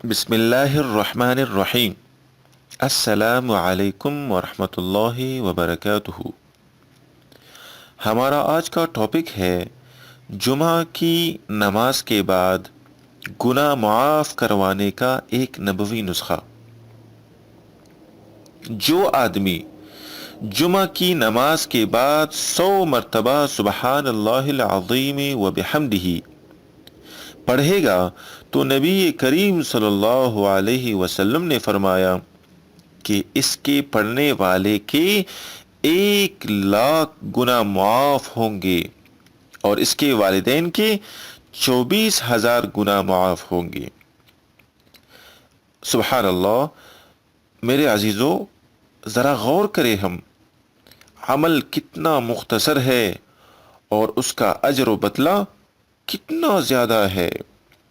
بسم اللہ الرحمن الرحیم۔ السلام علیکم ورحمۃ اللہ وبرکاتہ۔ ہمارا آج کا ٹاپک ہے جمعہ کی نماز کے بعد گناہ معاف کروانے کا ایک نبوی نسخہ۔ جو آدمی جمعہ کی نماز کے بعد 100 مرتبہ سبحان اللہ العظیم و بحمدہ پڑھے گا تو نبی کریم صلی اللہ علیہ وسلم نے فرمایا کہ اس کے پڑھنے والے کے 1,00,000 گناہ معاف ہوں گے اور اس کے والدین کے 24,000 گناہ معاف ہوں گے۔ سبحان اللہ۔ میرے عزیزو، ذرا غور کریں، ہم عمل کتنا مختصر ہے اور اس کا اجر و بدلہ کتنا زیادہ ہے۔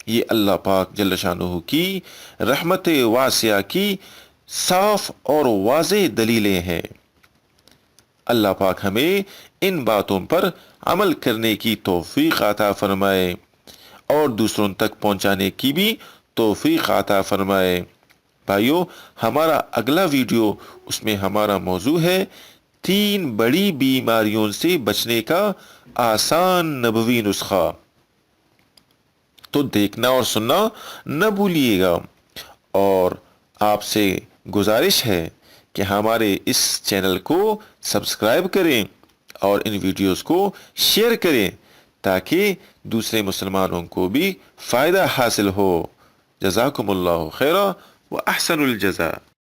یہ اللہ پاک جل شانہ کی رحمت واسعہ کی صاف اور واضح دلیلیں ہیں۔ اللہ پاک ہمیں ان باتوں پر عمل کرنے کی توفیق عطا فرمائے اور دوسروں تک پہنچانے کی بھی توفیق عطا فرمائے۔ بھائیو، ہمارا اگلا ویڈیو، اس میں ہمارا موضوع ہے 3 بڑی بیماریوں سے بچنے کا آسان نبوی نسخہ۔ تو دیکھنا اور سننا نہ بھولیے گا، اور آپ سے گزارش ہے کہ ہمارے اس چینل کو سبسکرائب کریں اور ان ویڈیوز کو شیئر کریں تاکہ دوسرے مسلمانوں کو بھی فائدہ حاصل ہو۔ جزاکم اللہ خیرا و احسن الجزاء۔